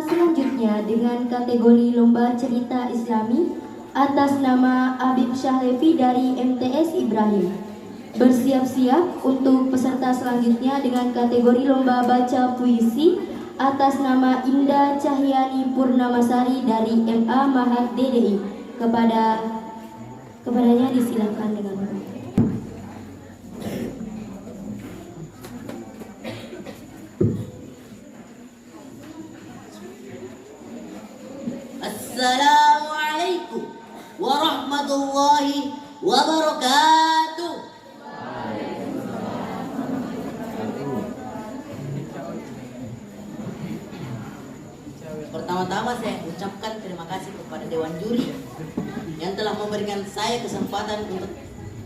selanjutnya dengan kategori lomba cerita Islami atas nama Habib Syahlevi dari MTS Ibrahim. Bersiap-siap untuk peserta selanjutnya dengan kategori lomba baca puisi atas nama Indah Cahyani Purnamasari dari MA Mahat DDI. Kepadanya disilakan dengan hormat. Assalamualaikum warahmatullahi wabarakatuh. Pertama-tama saya ucapkan terima kasih kepada Dewan Juri yang telah memberikan saya kesempatan untuk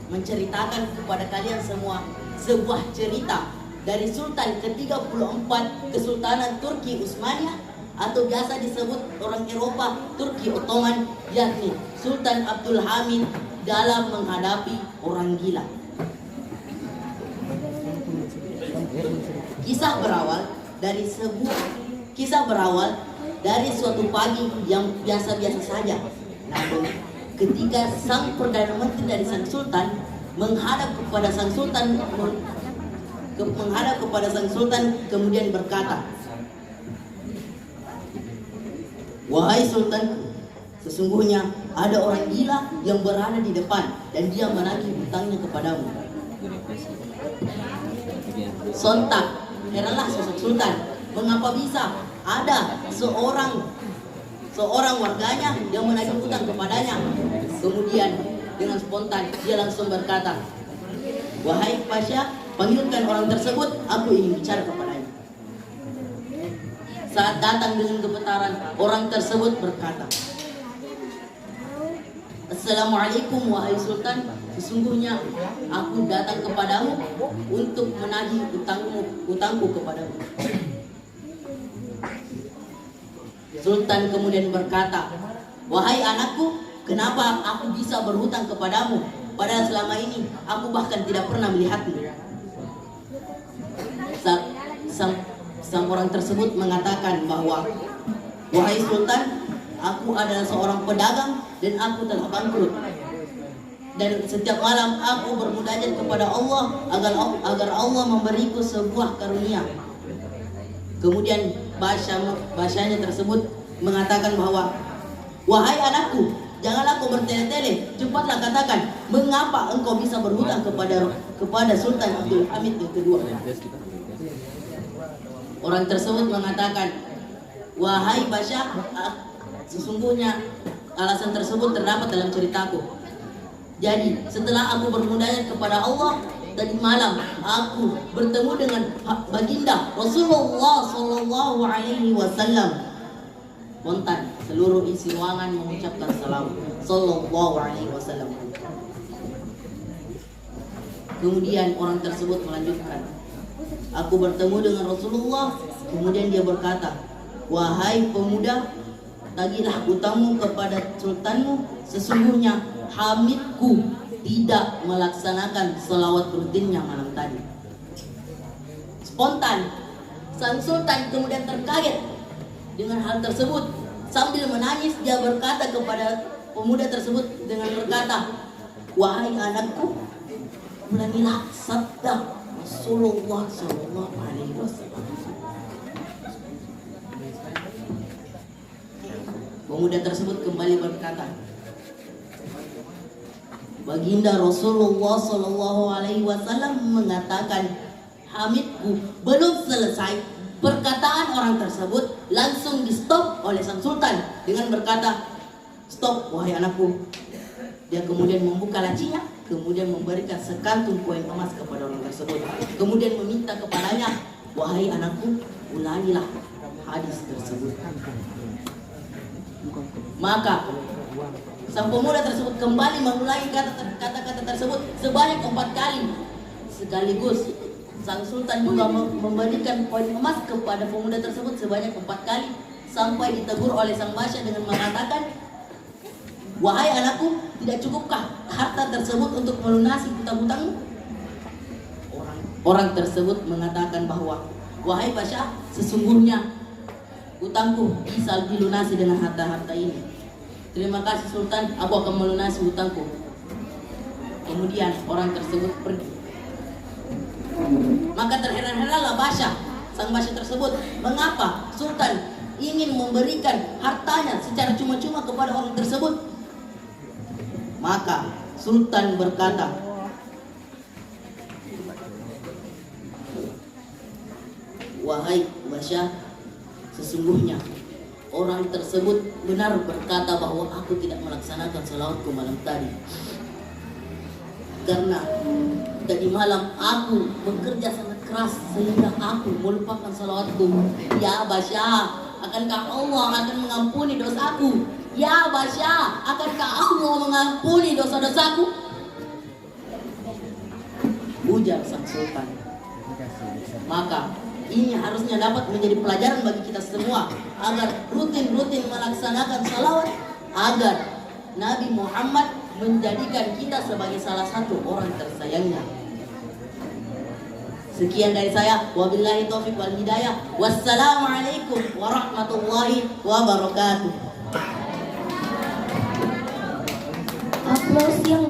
menceritakan kepada kalian semua sebuah cerita dari Sultan ke-34 Kesultanan Turki Utsmaniyah atau biasa disebut orang Eropa Turki Ottoman, yakni Sultan Abdul Hamid dalam menghadapi orang gila. Kisah berawal dari suatu pagi yang biasa-biasa saja. Namun ketika sang Perdana Menteri dari sang Sultan menghadap kepada sang Sultan kemudian berkata, "Wahai Sultan, sesungguhnya ada orang gila yang berada di depan dan dia menagih hutangnya kepadamu." Sontak heranlah sosok Sultan, mengapa bisa ada seorang warganya yang menagih hutang kepadanya. Kemudian dengan spontan dia langsung berkata, "Wahai Pasha, panggilkan orang tersebut, aku ingin bicara kepadanya." Saat datang dengan getaran, orang tersebut berkata, "Assalamualaikum wahai Sultan, sesungguhnya aku datang kepadamu untuk menagih utangku kepadamu." Sultan kemudian berkata, "Wahai anakku, kenapa aku bisa berhutang kepadamu? Padahal selama ini aku bahkan tidak pernah melihatmu." Sang orang tersebut mengatakan bahwa, "Wahai Sultan, aku adalah seorang pedagang dan aku telah bangkrut. Dan setiap malam aku bermunajat kepada Allah agar Allah memberiku sebuah karunia." Kemudian bahasanya tersebut mengatakan bahwa, "Wahai anakku, janganlah kau bertele-tele, cepatlah katakan, mengapa engkau bisa berhutang kepada Sultan Abdul Hamid yang kedua?" Orang tersebut mengatakan, "Wahai Pasha, sesungguhnya alasan tersebut terdapat dalam ceritaku. Jadi setelah aku bermunajat kepada Allah tadi malam, aku bertemu dengan baginda Rasulullah Sallallahu Alaihi Wasallam." Spontan seluruh isi ruangan mengucapkan salam Sallallahu Alaihi Wasallam. Kemudian orang tersebut melanjutkan, "Aku bertemu dengan Rasulullah." Kemudian dia berkata, "Wahai pemuda, tagihlah utangmu kepada sultanmu. Sesungguhnya Hamidku tidak melaksanakan selawat rutinnya malam tadi." Spontan sang sultan kemudian terkaget dengan hal tersebut. Sambil menangis dia berkata kepada pemuda tersebut dengan berkata, "Wahai anakku, ulangilah sabda Rasulullah Sallallahu Alaihi Wasallam." Pemuda tersebut kembali berkata, "Baginda Rasulullah Sallallahu Alaihi Wasallam mengatakan, Hamidku belum selesai." Perkataan orang tersebut langsung di stop oleh sang sultan dengan berkata, "Stop wahai anakku." Dia kemudian membuka lacinya, kemudian memberikan sekantung koin emas kepada orang tersebut. Kemudian meminta kepadanya, "Wahai anakku, ulangilah hadis tersebut." Maka sang pemuda tersebut kembali mengulangi kata-kata tersebut sebanyak 4 kali. Sekaligus sang sultan juga memberikan koin emas kepada pemuda tersebut sebanyak 4 kali, sampai ditegur oleh sang basya dengan mengatakan, "Wahai anakku, tidak cukupkah harta tersebut untuk melunasi hutang-hutangmu?" Orang tersebut mengatakan bahwa, "Wahai basya, sesungguhnya hutangku bisa dilunasi dengan harta-harta ini. Terima kasih Sultan, aku akan melunasi hutangku. Kemudian orang tersebut pergi. Maka terheran-heranlah sang Basya tersebut, mengapa Sultan ingin memberikan hartanya secara cuma-cuma kepada orang tersebut. Maka Sultan berkata, wahai Basya, sesungguhnya orang tersebut benar berkata bahwa aku tidak melaksanakan salawatku malam tadi, karena tadi malam aku bekerja sangat keras sehingga aku melupakan salawatku. Ya Basya, akankah Allah akan mengampuni dosaku? Ya Basya, akankah Allah mengampuni dosa-dosaku? Ujar sang Sultan. Maka ini harusnya dapat menjadi pelajaran bagi kita semua agar rutin-rutin melaksanakan salawat, agar Nabi Muhammad menjadikan kita sebagai salah satu orang tersayangnya. Sekian dari saya, wabillahi taufiq wal hidayah. Wassalamualaikum warahmatullahi wabarakatuh. Aplaus yang